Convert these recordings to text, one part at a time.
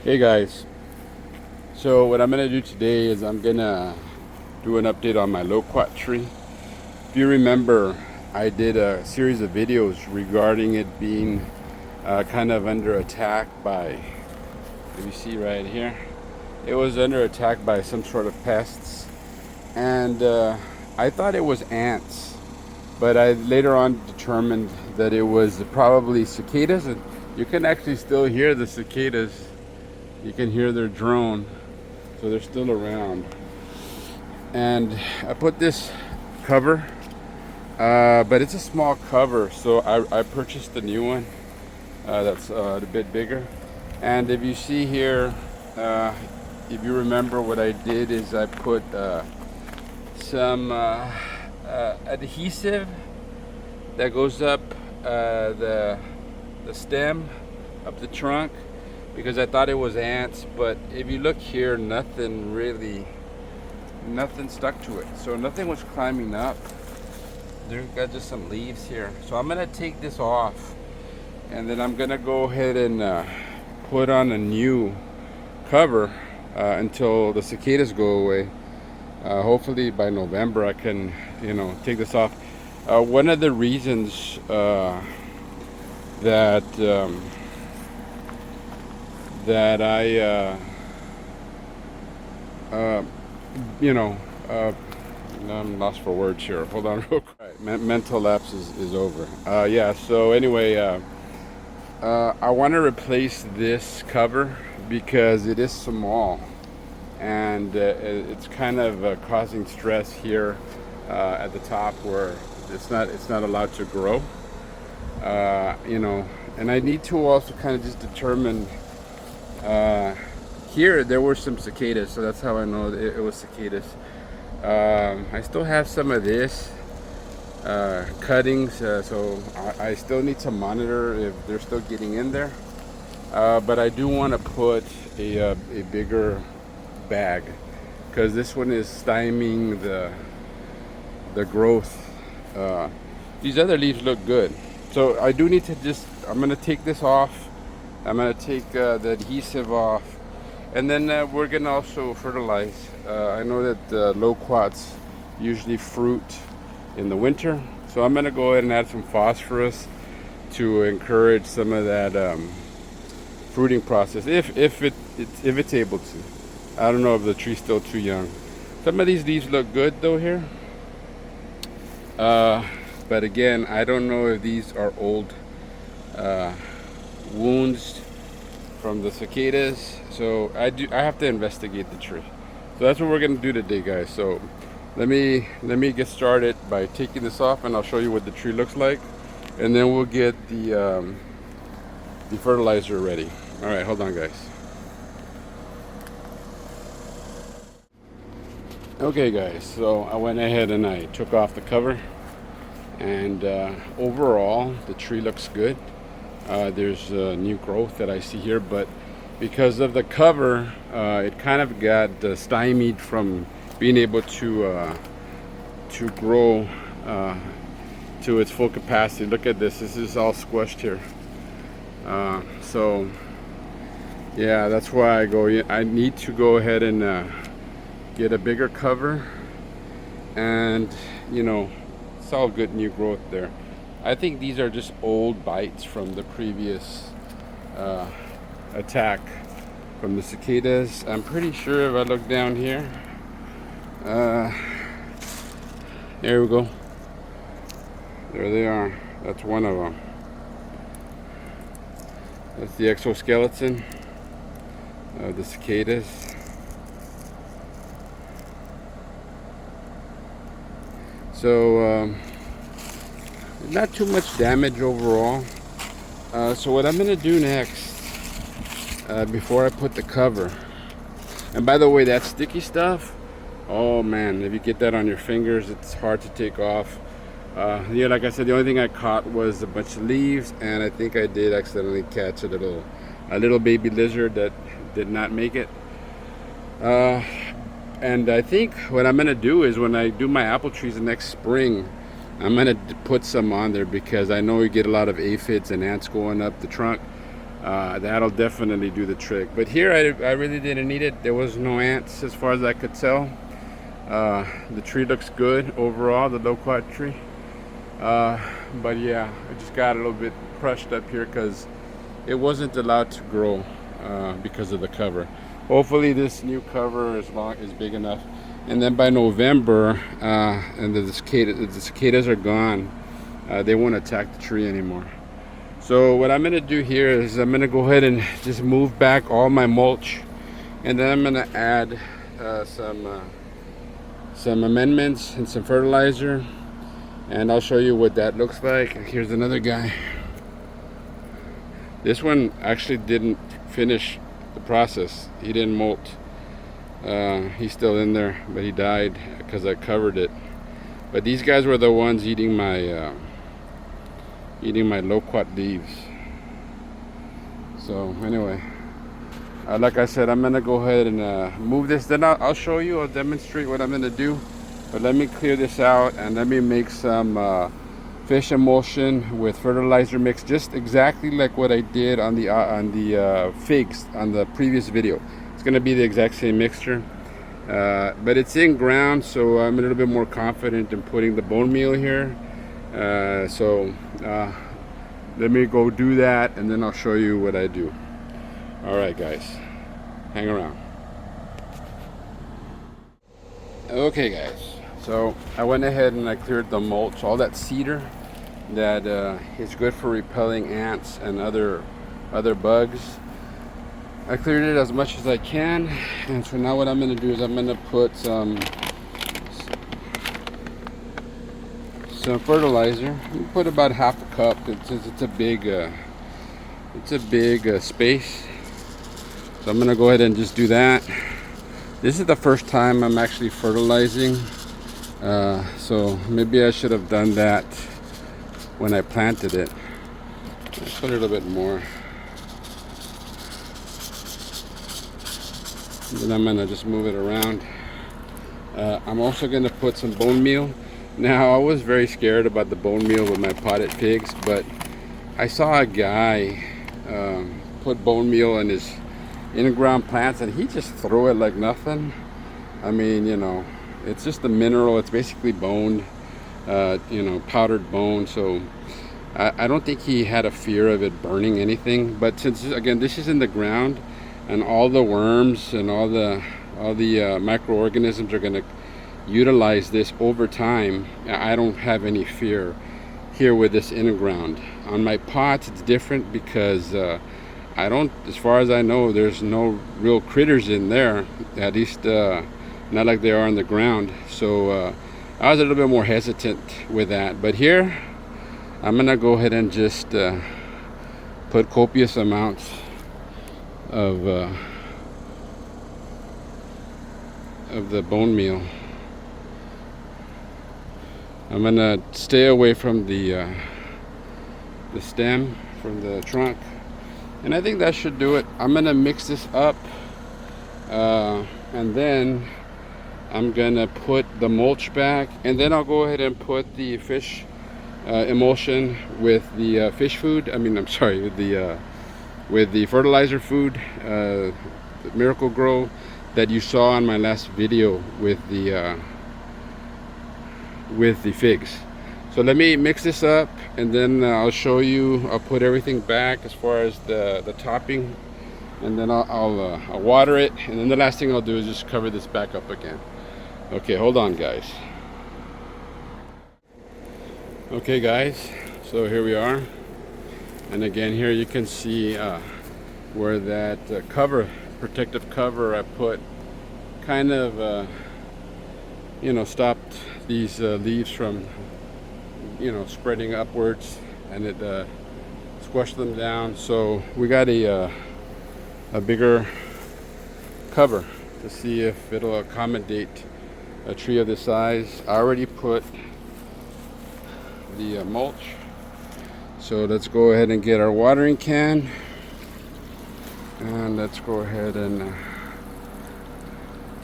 Hey guys, so what I'm gonna do today is I'm gonna do an update on my loquat tree. If you remember, I did a series of videos regarding it being kind of under attack by, if you see right here, it was under attack by some sort of pests, and I thought it was ants, but I later on determined that it was probably cicadas, and you can actually still hear the cicadas. You can hear their drone, so they're still around. And I put this cover, but it's a small cover, so I purchased a new one that's a bit bigger. And if you see here, if you remember, what I did is I put some adhesive that goes up the stem, up the trunk, because I thought it was ants. But if you look here, nothing stuck to it, so nothing was climbing up. There's got just some leaves here, so I'm gonna take this off, and then I'm gonna go ahead and put on a new cover until the cicadas go away. Hopefully by November I can, take this off. One of the reasons that that I you know I'm lost for words here. Hold on real quick. Right, mental lapse is over. Yeah, so anyway, I want to replace this cover because it is small, and it's kind of causing stress here at the top where it's not allowed to grow. And I need to also kind of just determine. Here there were some cicadas, so that's how I know it was cicadas. I still have some of this cuttings, so I still need to monitor if they're still getting in there. But I do want to put a bigger bag, because this one is stymieing the growth. These other leaves look good, so I do need to I'm gonna take this off. I'm gonna take the adhesive off, and then we're gonna also fertilize. I know that loquats usually fruit in the winter, so I'm gonna go ahead and add some phosphorus to encourage some of that fruiting process, if it's able to. I don't know if the tree's still too young. Some of these leaves look good though here, but again, I don't know if these are old wounds from the cicadas, so I have to investigate the tree. So that's what we're gonna do today, guys. So let me get started by taking this off, and I'll show you what the tree looks like, and then we'll get the fertilizer ready. All right, hold on, guys. Okay, guys, so I went ahead and I took off the cover, and overall the tree looks good. There's new growth that I see here, but because of the cover, it kind of got stymied from being able to grow to its full capacity. Look at this. This is all squished here. So yeah, that's why I need to go ahead and get a bigger cover, and it's all good new growth there. I think these are just old bites from the previous attack from the cicadas. I'm pretty sure if I look down here, there we go. There they are. That's one of them. That's the exoskeleton of the cicadas. So not too much damage overall. So what I'm gonna do next, before I put the cover, and by the way, that sticky stuff, oh man, if you get that on your fingers, it's hard to take off. Yeah, like I said, the only thing I caught was a bunch of leaves, and I think I did accidentally catch a little baby lizard that did not make it. And I think what I'm gonna do is, when I do my apple trees the next spring, I'm gonna put some on there, because I know you get a lot of aphids and ants going up the trunk. That'll definitely do the trick. But here I really didn't need it. There was no ants as far as I could tell. The tree looks good overall, the loquat tree. But yeah, I just got a little bit crushed up here because it wasn't allowed to grow because of the cover. Hopefully this new cover is big enough. And then by November, and the cicadas are gone, they won't attack the tree anymore. So what I'm gonna do here is I'm gonna go ahead and just move back all my mulch, and then I'm gonna add some amendments and some fertilizer, and I'll show you what that looks like. Here's another guy. This one actually didn't finish the process. He didn't molt. He's still in there, but he died because I covered it. But these guys were the ones eating my loquat leaves. So anyway, like I said, I'm gonna go ahead and move this. Then I'll show you. I'll demonstrate what I'm gonna do. But let me clear this out and let me make some fish emulsion with fertilizer mix, just exactly like what I did on the figs on the previous video. It's gonna be the exact same mixture, but it's in ground, so I'm a little bit more confident in putting the bone meal here. Let me go do that, and then I'll show you what I do. All right, guys, hang around. Okay, guys, so I went ahead and I cleared the mulch, all that cedar that is good for repelling ants and other bugs. I cleared it as much as I can, and so now what I'm going to do is I'm going to put some fertilizer. Put about half a cup. It's a big space, so I'm going to go ahead and just do that. This is the first time I'm actually fertilizing, so maybe I should have done that when I planted it. Let's put a little bit more. Then I'm gonna just move it around. I'm also gonna put some bone meal. Now I was very scared about the bone meal with my potted pigs, but I saw a guy put bone meal in his in-ground plants and he just threw it like nothing. I mean, you know, it's just a mineral. It's basically boned, powdered bone. So I don't think he had a fear of it burning anything. But since, again, this is in the ground, and all the worms and all the microorganisms are going to utilize this over time, I don't have any fear here with this in the ground. On my pots it's different because as far as I know, there's no real critters in there, at least not like they are on the ground. So I was a little bit more hesitant with that. But here I'm gonna go ahead and just put copious amounts of the bone meal. I'm gonna stay away from the stem, from the trunk, and I think that should do it. I'm gonna mix this up, and then I'm gonna put the mulch back, and then I'll go ahead and put the fish emulsion with the fish food. With the fertilizer food, Miracle Grow, that you saw on my last video with the figs. So let me mix this up, and then I'll show you. I'll put everything back as far as the topping, and then I'll water it, and then the last thing I'll do is just cover this back up again. Okay, hold on, guys. Okay, guys, so here we are. And again, here you can see where that protective cover I put kind of stopped these leaves from spreading upwards, and it squashed them down. So we got a bigger cover to see if it'll accommodate a tree of this size. I already put the mulch. So let's go ahead and get our watering can, and let's go ahead and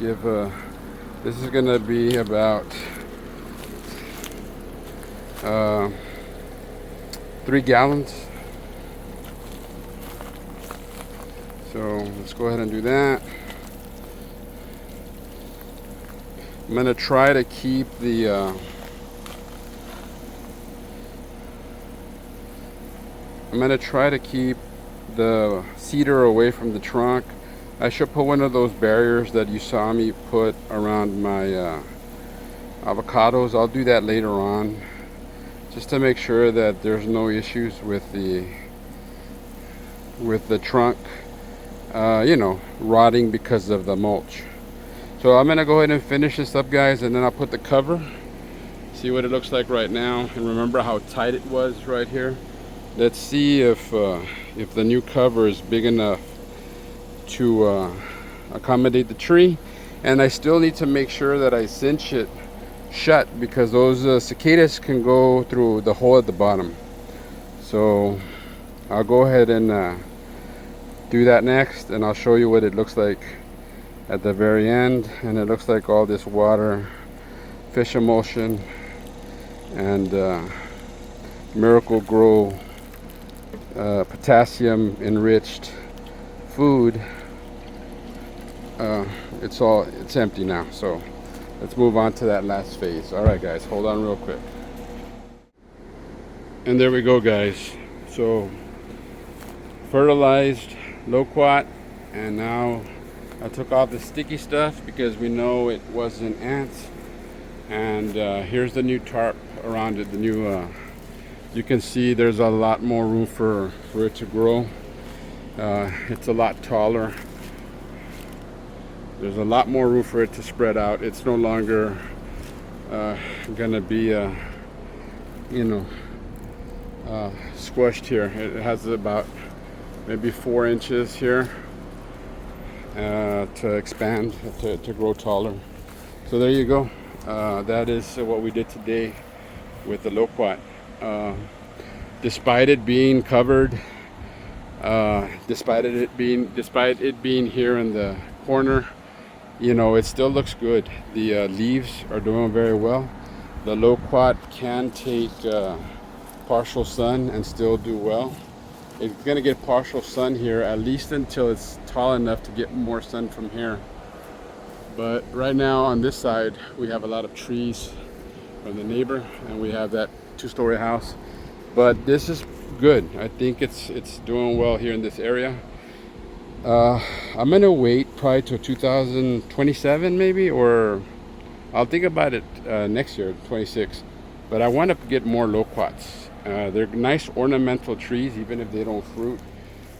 give this is gonna be about 3 gallons. So let's go ahead and do that. I'm gonna try to keep the cedar away from the trunk. I should put one of those barriers that you saw me put around my avocados. I'll do that later on, just to make sure that there's no issues with the trunk, rotting because of the mulch. So I'm gonna go ahead and finish this up, guys, and then I'll put the cover. See what it looks like right now, and remember how tight it was right here. Let's see if the new cover is big enough to accommodate the tree. And I still need to make sure that I cinch it shut, because those cicadas can go through the hole at the bottom. So I'll go ahead and do that next, and I'll show you what it looks like at the very end. And it looks like all this water, fish emulsion, and Miracle Grow potassium enriched food, it's empty now. So let's move on to that last phase. All right, guys, hold on real quick. And there we go, guys. So fertilized loquat, and now I took off the sticky stuff because we know it wasn't ants. And here's the new tarp around it. The new you can see there's a lot more room for it to grow. It's a lot taller. There's a lot more room for it to spread out. It's no longer gonna be squished here. It has about maybe 4 inches here to expand, to grow taller. So there you go. That is what we did today with the loquat. Despite it being covered, despite it being here in the corner, it still looks good. The leaves are doing very well. The loquat can take partial sun and still do well. It's gonna get partial sun here at least until it's tall enough to get more sun from here. But right now on this side we have a lot of trees from the neighbor, and we have that 2-story house. But this is good. I think it's doing well here in this area. I'm gonna wait probably till 2027 maybe, or I'll think about it next year, 26. But I want to get more loquats. They're nice ornamental trees even if they don't fruit.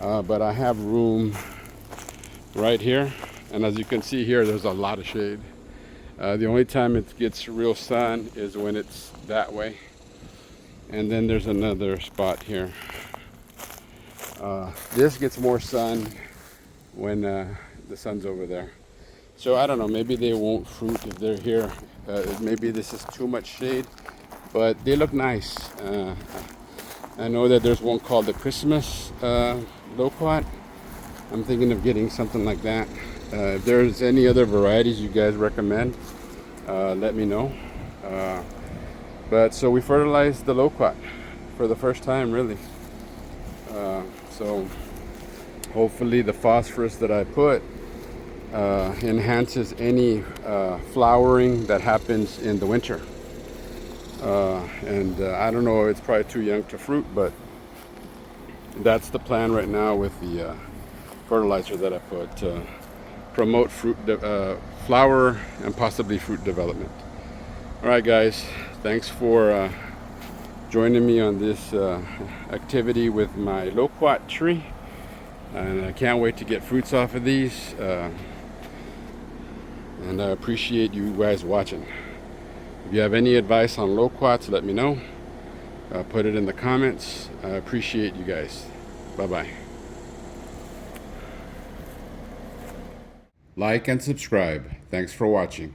But I have room right here, and as you can see here, there's a lot of shade. The only time it gets real sun is when it's that way. And then there's another spot here. This gets more sun when the sun's over there. So I don't know, maybe they won't fruit if they're here. Maybe this is too much shade, but they look nice. I know that there's one called the Christmas loquat. I'm thinking of getting something like that. If there's any other varieties you guys recommend, let me know. But so we fertilized the loquat for the first time, really. So hopefully the phosphorus that I put enhances any flowering that happens in the winter. I don't know, it's probably too young to fruit, but that's the plan right now with the fertilizer that I put to promote flower and possibly fruit development. All right, guys, thanks for joining me on this activity with my loquat tree, and I can't wait to get fruits off of these, and I appreciate you guys watching. If you have any advice on loquats, let me know. Put it in the comments. I appreciate you guys. Bye-bye. Like and subscribe. Thanks for watching.